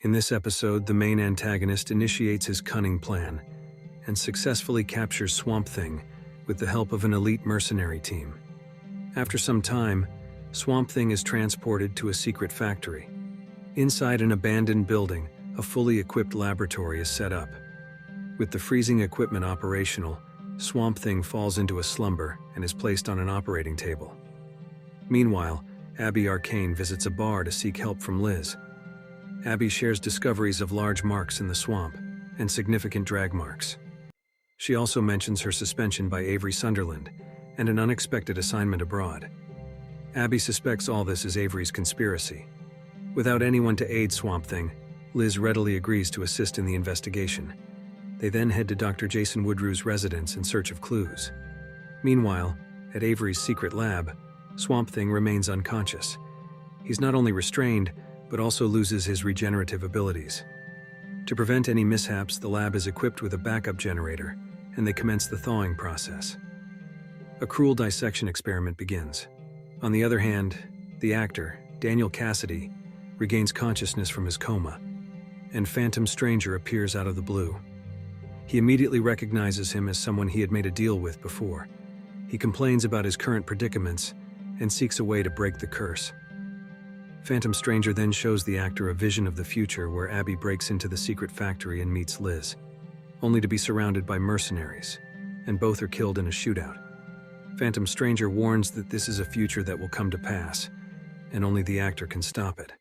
In this episode, the main antagonist initiates his cunning plan and successfully captures Swamp Thing with the help of an elite mercenary team. After some time, Swamp Thing is transported to a secret factory. Inside an abandoned building, a fully equipped laboratory is set up. With the freezing equipment operational, Swamp Thing falls into a slumber and is placed on an operating table. Meanwhile, Abby Arcane visits a bar to seek help from Liz. Abby shares discoveries of large marks in the swamp and significant drag marks. She also mentions her suspension by Avery Sunderland and an unexpected assignment abroad. Abby suspects all this is Avery's conspiracy. Without anyone to aid Swamp Thing, Liz readily agrees to assist in the investigation. They then head to Dr. Jason Woodrue's residence in search of clues. Meanwhile, at Avery's secret lab, Swamp Thing remains unconscious. He's not only restrained, but also loses his regenerative abilities. To prevent any mishaps, the lab is equipped with a backup generator, and they commence the thawing process. A cruel dissection experiment begins. On the other hand, the actor, Daniel Cassidy, regains consciousness from his coma, and Phantom Stranger appears out of the blue. He immediately recognizes him as someone he had made a deal with before. He complains about his current predicaments and seeks a way to break the curse. Phantom Stranger then shows the actor a vision of the future where Abby breaks into the secret factory and meets Liz, only to be surrounded by mercenaries, and both are killed in a shootout. Phantom Stranger warns that this is a future that will come to pass, and only the actor can stop it.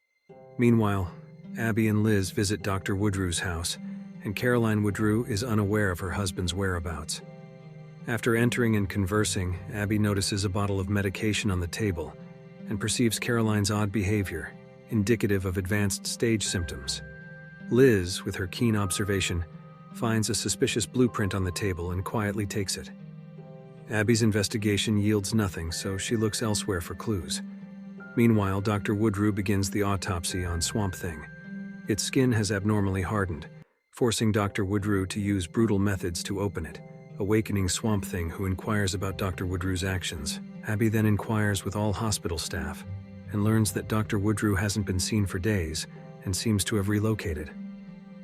Meanwhile, Abby and Liz visit Dr. Woodrue's house, and Caroline Woodrue is unaware of her husband's whereabouts. After entering and conversing, Abby notices a bottle of medication on the table and perceives Caroline's odd behavior, indicative of advanced stage symptoms. Liz, with her keen observation, finds a suspicious blueprint on the table and quietly takes it. Abby's investigation yields nothing, so she looks elsewhere for clues. Meanwhile, Dr. Woodrue begins the autopsy on Swamp Thing. Its skin has abnormally hardened, forcing Dr. Woodrue to use brutal methods to open it, awakening Swamp Thing, who inquires about Dr. Woodrue's actions. Abby then inquires with all hospital staff and learns that Dr. Woodrue hasn't been seen for days and seems to have relocated.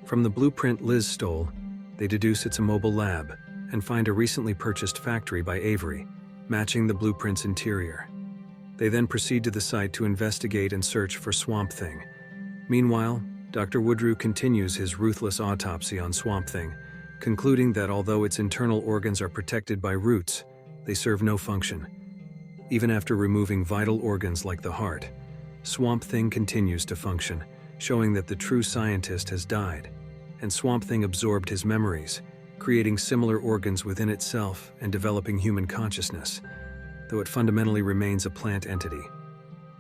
From the blueprint Liz stole, they deduce it's a mobile lab and find a recently purchased factory by Avery, matching the blueprint's interior. They then proceed to the site to investigate and search for Swamp Thing. Meanwhile, Dr. Woodrue continues his ruthless autopsy on Swamp Thing, concluding that although its internal organs are protected by roots, they serve no function. Even after removing vital organs like the heart, Swamp Thing continues to function, showing that the true scientist has died, and Swamp Thing absorbed his memories, creating similar organs within itself and developing human consciousness, though it fundamentally remains a plant entity.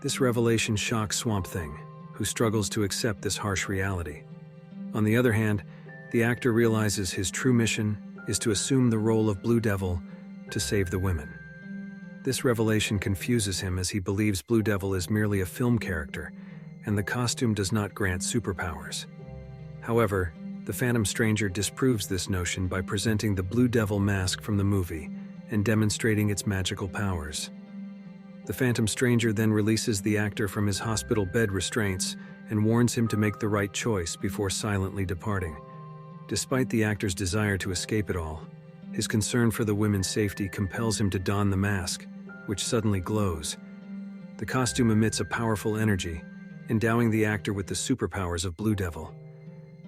This revelation shocks Swamp Thing, who struggles to accept this harsh reality. On the other hand, the actor realizes his true mission is to assume the role of Blue Devil to save the women. This revelation confuses him as he believes Blue Devil is merely a film character, and the costume does not grant superpowers. However, the Phantom Stranger disproves this notion by presenting the Blue Devil mask from the movie and demonstrating its magical powers. The Phantom Stranger then releases the actor from his hospital bed restraints and warns him to make the right choice before silently departing. Despite the actor's desire to escape it all, his concern for the women's safety compels him to don the mask, which suddenly glows. The costume emits a powerful energy, endowing the actor with the superpowers of Blue Devil.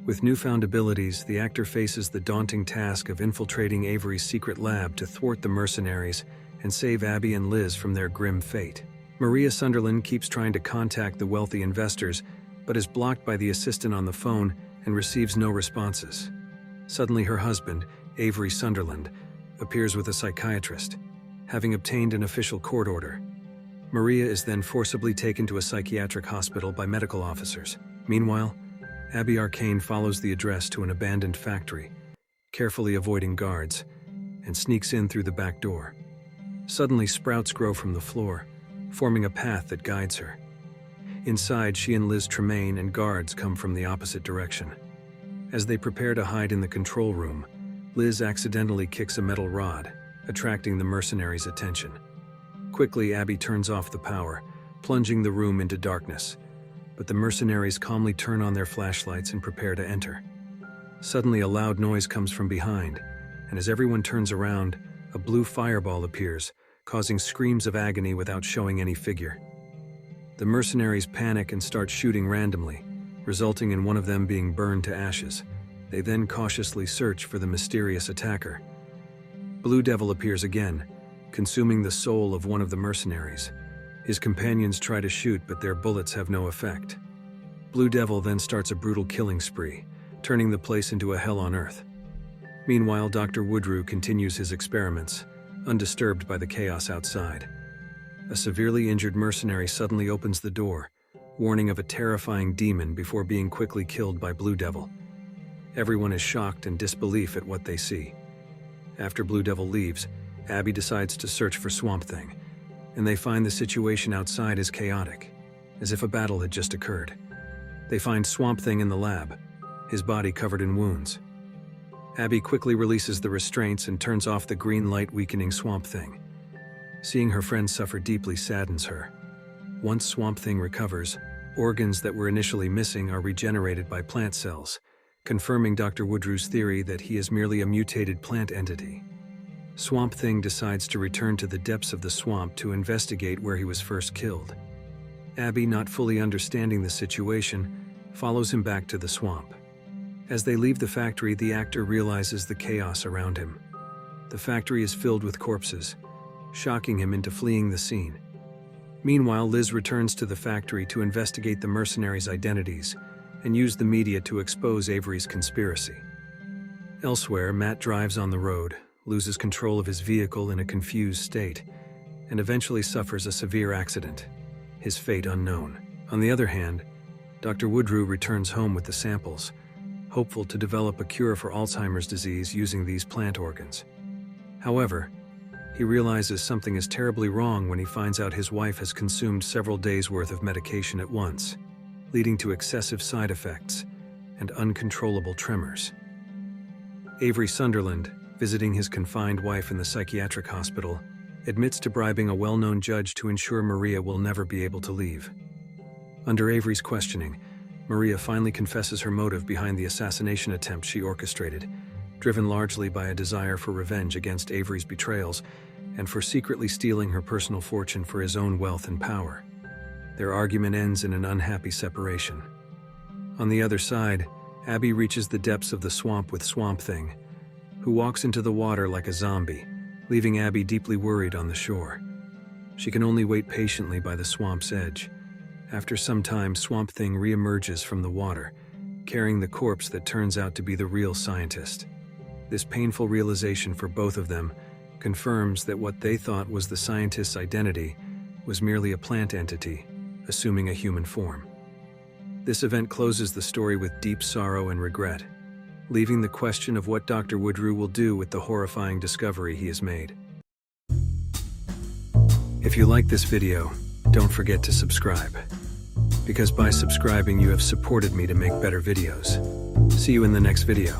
With newfound abilities, the actor faces the daunting task of infiltrating Avery's secret lab to thwart the mercenaries and save Abby and Liz from their grim fate. Maria Sunderland keeps trying to contact the wealthy investors, but is blocked by the assistant on the phone and receives no responses. Suddenly, her husband, Avery Sunderland, appears with a psychiatrist, having obtained an official court order. Maria is then forcibly taken to a psychiatric hospital by medical officers. Meanwhile, Abby Arcane follows the address to an abandoned factory, carefully avoiding guards, and sneaks in through the back door. Suddenly, sprouts grow from the floor, forming a path that guides her. Inside, she and Liz Tremaine and guards come from the opposite direction. As they prepare to hide in the control room, Liz accidentally kicks a metal rod, attracting the mercenaries' attention. Quickly, Abby turns off the power, plunging the room into darkness. but the mercenaries calmly turn on their flashlights and prepare to enter. Suddenly, a loud noise comes from behind, and as everyone turns around, a blue fireball appears, causing screams of agony without showing any figure. The mercenaries panic and start shooting randomly, resulting in one of them being burned to ashes. They then cautiously search for the mysterious attacker. Blue Devil appears again, consuming the soul of one of the mercenaries. His companions try to shoot, but their bullets have no effect. Blue Devil then starts a brutal killing spree, turning the place into a hell on earth. Meanwhile, Dr. Woodrue continues his experiments, undisturbed by the chaos outside. A severely injured mercenary suddenly opens the door, warning of a terrifying demon before being quickly killed by Blue Devil. Everyone is shocked and disbelief at what they see. After Blue Devil leaves, Abby decides to search for Swamp Thing, and they find the situation outside is chaotic, as if a battle had just occurred. They find Swamp Thing in the lab, his body covered in wounds. Abby quickly releases the restraints and turns off the green light, weakening Swamp Thing. Seeing her friend suffer deeply saddens her. Once Swamp Thing recovers, organs that were initially missing are regenerated by plant cells, confirming Dr. Woodrue's theory that he is merely a mutated plant entity. Swamp Thing decides to return to the depths of the swamp to investigate where he was first killed. Abby, not fully understanding the situation, follows him back to the swamp. As they leave the factory, the actor realizes the chaos around him. The factory is filled with corpses, shocking him into fleeing the scene. Meanwhile, Liz returns to the factory to investigate the mercenaries' identities and use the media to expose Avery's conspiracy. Elsewhere, Matt drives on the road, loses control of his vehicle in a confused state, and eventually suffers a severe accident, his fate unknown. On the other hand, Dr. Woodrue returns home with the samples, hopeful to develop a cure for Alzheimer's disease using these plant organs. However, he realizes something is terribly wrong when he finds out his wife has consumed several days' worth of medication at once, leading to excessive side effects and uncontrollable tremors. Avery Sunderland, visiting his confined wife in the psychiatric hospital, admits to bribing a well-known judge to ensure Maria will never be able to leave. Under Avery's questioning, Maria finally confesses her motive behind the assassination attempt she orchestrated, driven largely by a desire for revenge against Avery's betrayals and for secretly stealing her personal fortune for his own wealth and power. Their argument ends in an unhappy separation. On the other side, Abby reaches the depths of the swamp with Swamp Thing, who walks into the water like a zombie, leaving Abby deeply worried on the shore. She can only wait patiently by the swamp's edge. After some time, Swamp Thing reemerges from the water, carrying the corpse that turns out to be the real scientist. This painful realization for both of them confirms that what they thought was the scientist's identity was merely a plant entity, assuming a human form. This event closes the story with deep sorrow and regret, leaving the question of what Dr. Woodrue will do with the horrifying discovery he has made. If you like this video, don't forget to subscribe, because by subscribing you have supported me to make better videos. See you in the next video.